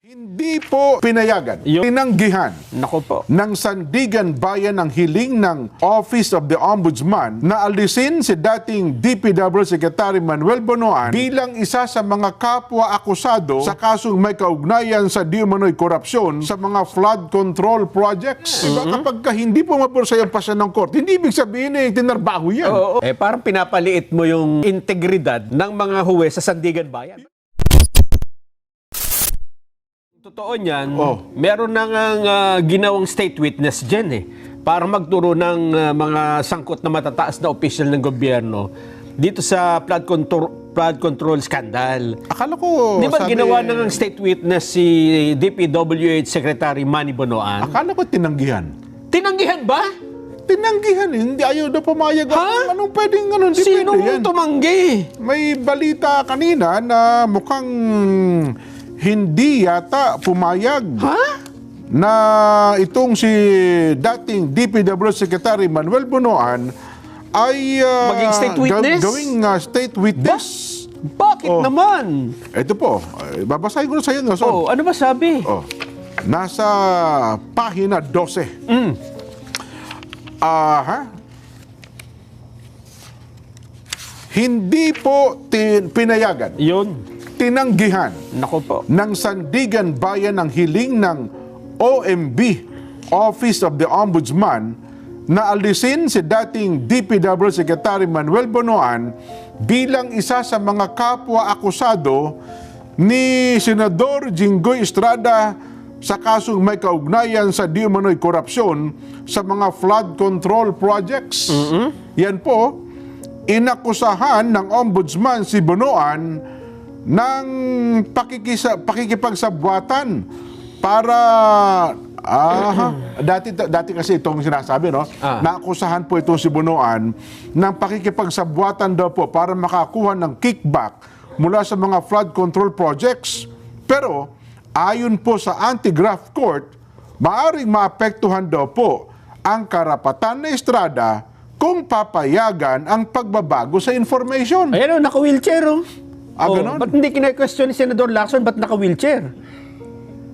Hindi po pinayagan, tinanggihan Nako po. ng Sandigan Bayan ang hiling ng Office of the Ombudsman na alisin si dating DPW Secretary Manuel Bonoan bilang isa sa mga kapwa-akusado sa kasong may kaugnayan sa di umano'y korupsyon sa mga flood control projects. Diba? Kapag hindi pumapor sa yung pasya ng court, hindi ibig sabihin tinarbaho yan. Oo. Parang pinapaliit mo yung integridad ng mga huwes sa Sandigan Bayan. Totoo niyan, meron na nga ginawang state witness dyan para magturo ng mga sangkot na matataas na opisyal ng gobyerno dito sa flood control scandal. Akala ko, di ba ginawa na ng state witness si DPWH Secretary Manny Bonoan? Akala ko tinanggihan. Tinanggihan ba? Tinanggihan, hindi ayaw na pumayag. Ha? Anong pwedeng ganun? Sinong tumanggi? May balita kanina na mukhang hindi yata pumayag na itong si dating DPW Secretary Manuel Bonoan ay maging state witness? Gawing state witness. Bakit naman? Ito po, babasahin ko na sa iyo. No? Ano ba sabi? Nasa pahina 12. Hindi po pinayagan. Yun. Tinanggihan Nako po. ng Sandigan Bayan ang hiling ng OMB, Office of the Ombudsman, na alisin si dating DPW Secretary Manuel Bonoan bilang isa sa mga kapwa-akusado ni Senador Jinggoy Estrada sa kasong may kaugnayan sa di umano'y korupsyon sa mga flood control projects. Yan po, inakusahan ng Ombudsman si Bonoan ng pakikipagsabwatan para dati kasi itong sinasabi, no? Naakusahan po itong si Bonoan ng pakikipagsabwatan daw po para makakuha ng kickback mula sa mga flood control projects. Pero ayon po sa anti-graft court, maaring maapektuhan daw po ang karapatan na Estrada kung papayagan ang pagbabago sa information. Ayan o, naka-wheelchair o. Ganon? Ba't hindi kina-question ni Senador Lacson, ba't naka-wheelchair?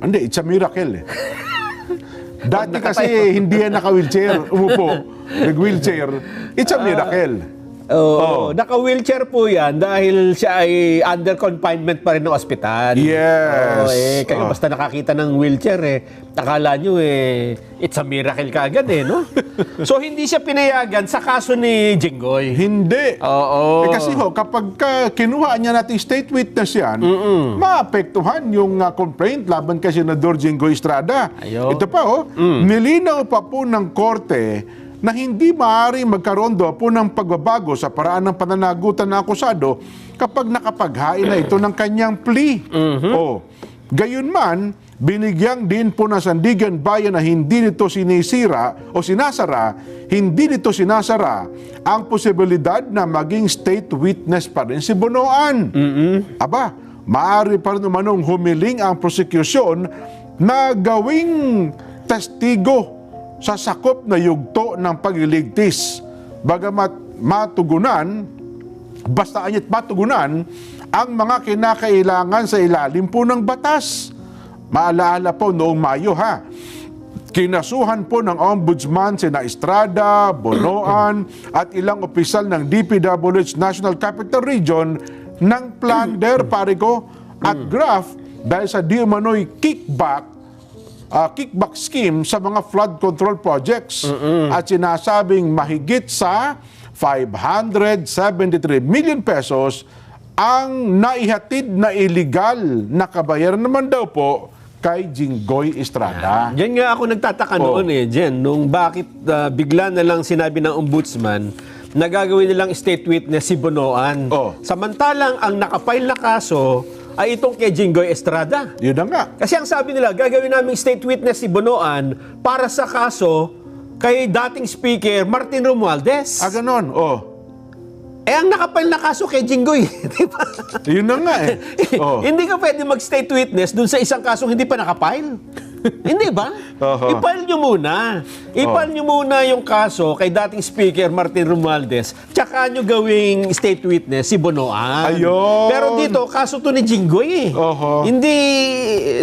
Hindi, it's a miracle Dati kasi hindi yan naka-wheelchair, umupo, nag-wheelchair. It's a miracle. Naka-wheelchair po yan dahil siya ay under confinement pa rin ng ospital. Yes. Kayo basta nakakita ng wheelchair akala nyo it's a miracle kaagad no? So hindi siya pinayagan sa kaso ni Jinggoy. Hindi. Kasi kapag kinuha niya natin state witness yan, maapektuhan yung complaint laban kay Senador Jinggoy Estrada. Ito pa nilinaw pa po ng korte na hindi maaaring magkaroon daw po ng pagbabago sa paraan ng pananagutan ng akusado kapag nakapaghain na ito ng kanyang plea. Gayunman, binigyang din po ng Sandigan Bayan na hindi nito sinisira o sinasara, ang posibilidad na maging state witness pa rin si Bonoan. Aba, maaari pa rin umanong humiling ang prosecution na gawing testigo sa sakop na yugto ng pagliligtis. Bagamat matugunan ang mga kinakailangan sa ilalim po ng batas. Maalaala po noong Mayo kinasuhan po ng Ombudsman sina Estrada, Bonoan at ilang opisyal ng DPWH National Capital Region ng plunder, at graft dahil sa di umano'y kickback scheme sa mga flood control projects at sinasabing mahigit sa 573 million pesos ang naihatid na illegal na kabayaran naman daw po kay Jinggoy Estrada. Diyan nga ako nagtataka noon nung bakit bigla na lang sinabi ng ombudsman na gagawin nilang state witness si Bonoan. Samantalang ang nakapile na kaso ay itong kay Jinggoy Estrada. Yun na nga. Kasi ang sabi nila, gagawin naming state witness si Bonoan para sa kaso kay dating speaker Martin Romualdez. Ganon, ang nakapile na kaso kay Jinggoy. Diba? Yun na nga Hindi ka pwede mag-state witness dun sa isang kasong hindi pa nakapile. Hindi ba? I-file nyo muna. I-file nyo muna yung kaso kay dating Speaker Martin Romualdez, tsaka nyo gawing state witness si Bonoan. Ayun. Pero dito, kaso to ni Jinggoy eh. Hindi,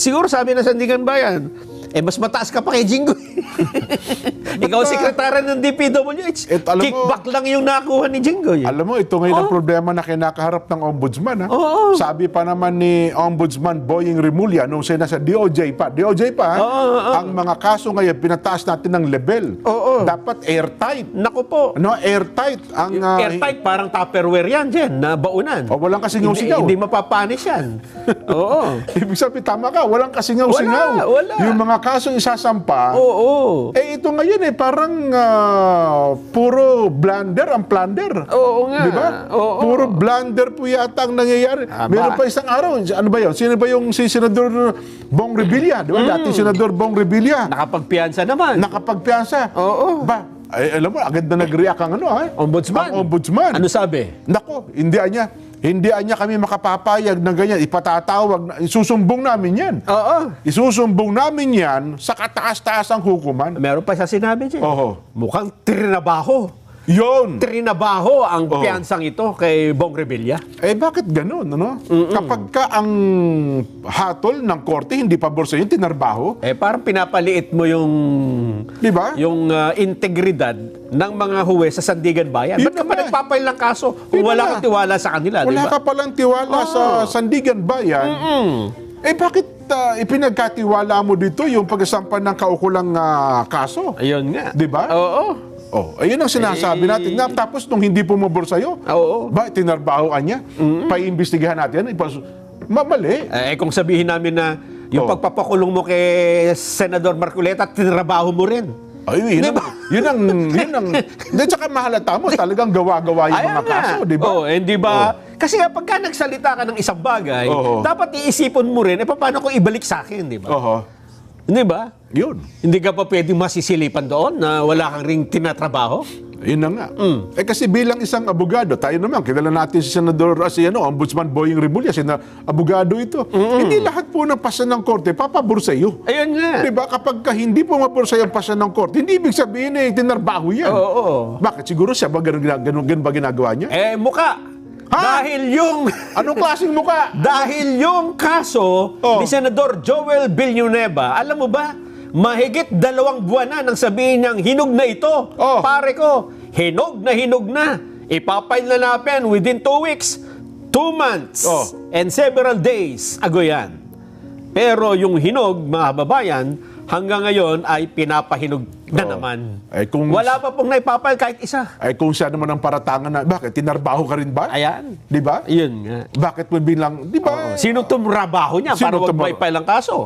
siguro sabi na Sandigan Bayan, mas mataas ka pa kay Jinggoy. Ikaw sekretary ng DPWH. Alam mo, Kickback lang yung nakuha ni Jinggoy. Alam mo, ito ngayon ang problema na kinakaharap ng ombudsman. Sabi pa naman ni Ombudsman Boying Rimulya nung sina sa DOJ pa, ang mga kaso ngayon, pinataas natin ng level. Dapat airtight. Naku po. Airtight. Airtight, parang Tupperware yan dyan, na baunan. Walang kasingaw-singaw. Hindi mapapanis yan. Ibig sabihin, tama ka, walang kasingaw-singaw. Wala. Yung mga kasong isasampa, ito ngayon parang puro blunder ang plunder. Oo nga. Di ba? Puro blunder po yata ang nangyayari. Meron pa isang araw, ano ba yun? Sino ba yung si Senador Bong Revilla? Di ba? Dati Senador Bong Revilla. Nakapagpiyansa naman. Nakapagpiyansa. Ba? Alam mo, agad na nag-react ang Ombudsman. Ang ombudsman. Ano sabi? Nako, hindi niya kami makapapayag ng ganyan. Ipatatawag, isusumbong namin yan. Isusumbong namin yan sa kataas-taas ang hukuman. Meron pa siya sinabi dyan. Mukhang trinabaho. Yun. Trinabaho ang piyansang ito kay Bong Revilla. Bakit ganun? Ano? Kapag ka ang hatol ng korte hindi pabor sa iyo, tinarbaho. Parang pinapaliit mo yung, di ba? Yung integridad ng mga huwes sa Sandigan Bayan. Ba't ka pa nagpapail ng kaso kung wala kang tiwala sa kanila, di ba? Wala ka palang tiwala sa Sandigan Bayan. Bakit ipinagkatiwala mo dito yung pagkasampan ng kaukulang kaso? Ayun nga. Di ba? Ayun ang sinasabi natin. Tapos nung hindi pumabor sa'yo, ba, tinarbahoan niya? Paiimbestigahan natin. Mali. Kung sabihin namin na yung pagpapakulong mo kay Senador Marcoleta, tinrabaho mo rin. Yun ang tsaka mahalata mo, talagang gawa-gawa yung mga kaso, di ba? Hindi ba? Kasi pagka nagsalita ka ng isang bagay, dapat iisipon mo rin, paano kung ibalik sa akin, di ba? Hindi ba? Yun. Hindi ka pa pwedeng masisilipan doon na wala kang ring tinatrabaho? Yun na nga. Kasi bilang isang abogado, tayo naman, kilala natin si Senador, Ombudsman Boying Rimulya, abogado ito. Hindi lahat po ng pasa ng korte, papabor sa iyo. Ayun nga. Diba? Kapag hindi pumabor sa iyo ang pasa ng korte, hindi ibig sabihin tinarbaho yan. Bakit? Siguro siya ba ganun ba ginagawa niya? Mukha. Dahil yung... Anong klaseng muka? Dahil yung kaso ni Senador Joel Villanueva, alam mo ba, mahigit 2 buwan na nang sabihin niyang hinog na ito. Pare ko, hinog na. Ipapail na natin within 2 weeks, 2 months, and several days ago yan. Pero yung hinog, mga kababayan, hanggang ngayon ay pinapahinog na naman. Wala pa pong naipapail kahit isa. Kung siya naman ang paratangan na, bakit? Tinarbaho ka rin ba? Ayan. Di ba? Yun nga. Bakit mo bilang, di ba? Sino tumrabaho niya para wag maipail ang kaso?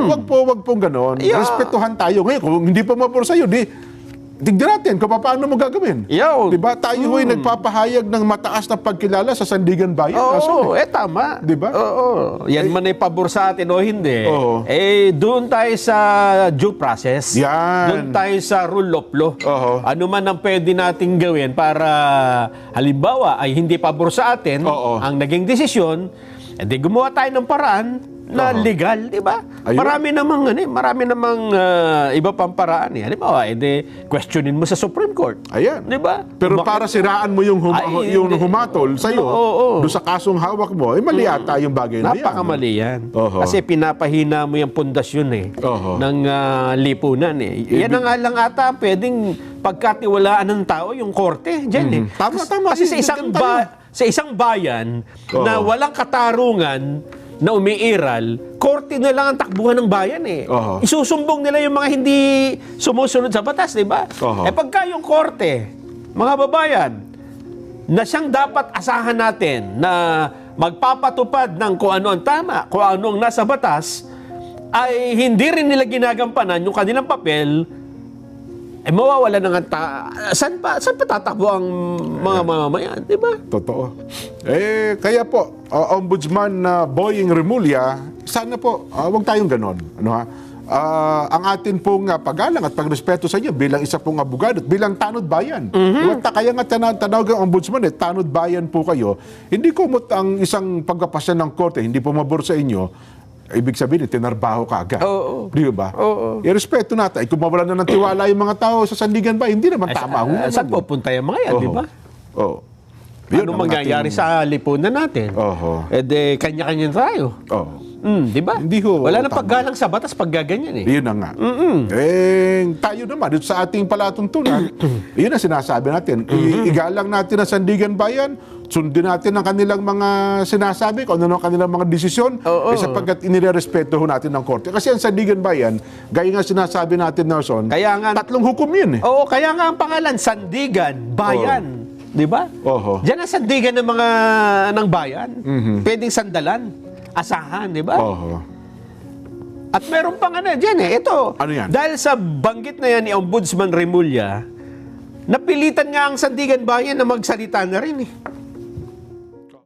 Wag po ganon. Respetuhan tayo. Ngayon, kung hindi pa mapor sa'yo, tignan natin kung paano mo gagawin. Di ba? Tayo nagpapahayag ng mataas na pagkilala sa Sandigan Bayan. Tama. Di ba? Yan man ay pabor sa atin o hindi. Doon tayo sa due process. Yan. Doon tayo sa rule of law. Ano man ang pwede nating gawin para halimbawa ay hindi pabor sa atin ang naging desisyon, di gumawa tayo ng paraan na legal, di ba? Marami namang iba pang paraan. Halimbawa, questionin mo sa Supreme Court. Ayan. Di ba? Pero para siraan mo yung humatol sa'yo, doon sa kasong hawak mo, mali ata yung bagay na yan. Napakamali yan. Kasi pinapahina mo yung pundasyon ng lipunan. Yan ang nga lang ata pwedeng pagkatiwalaan ng tao yung korte. Diyan Tama. Kasi sa isang bayan na walang katarungan na umiiral, korte na lang ang takbuhan ng bayan Isusumbong nila yung mga hindi sumusunod sa batas, di ba? Pagka yung korte, mga babayan, na siyang dapat asahan natin na magpapatupad ng kung ano ang tama, kung ano ang nasa batas, ay hindi rin nila ginagampanan yung kanilang papel, mawawala na nga saan pa tatakbo ang mga mamamayan, di ba? Totoo. Kaya po, Ombudsman Boying Rimulya, sana po, huwag tayong ganon. Ang atin pong paggalang at pagrespeto sa inyo bilang isa pong abogado at bilang tanod bayan. Kaya nga tanawag ang ombudsman tanod bayan po kayo. Hindi kumot ang isang pagkapasya ng korte, hindi pumabor sa inyo, ibig sabihin, tinarbaho ka agad. Oo. Di ba? Oo. Irespeto natin. Kung mawala na ng tiwala yung mga tao sa Sandigan Bayan, hindi naman tama. Saan pupunta yung mga yan, di ba? Oo. Ano mangyayari sa lipunan natin? Oho. Eh de, kanya-kanya tayo. Oo. Di ba? Hindi ho, Wala na tama. paggalang sa batas pag gaganyan eh. Yun na nga. Tayo naman, dito sa ating palatuntunan, yun ang sinasabi natin. Igalang natin ang Sandigan Bayan, sundin natin ang kanilang mga sinasabi, kung ano ang kanilang mga desisyon, sapagkat inirerespeto ho natin ng korte. Kasi ang Sandigan Bayan, gaya nga sinasabi natin, Nelson, Kaya nga, tatlong hukom yun eh. Oo, kaya nga ang pangalan, Sandigan, Bayan. Di ba? Oho. Diyan ang sandigan ng mga ng bayan. Pwedeng sandalan, asahan, di ba? Oho. At meron pang ano dyan eh. Ito, Ano yan? dahil sa banggit na yan ni Ombudsman Remulla, napilitan nga ang Sandigan Bayan na magsalita na rin eh.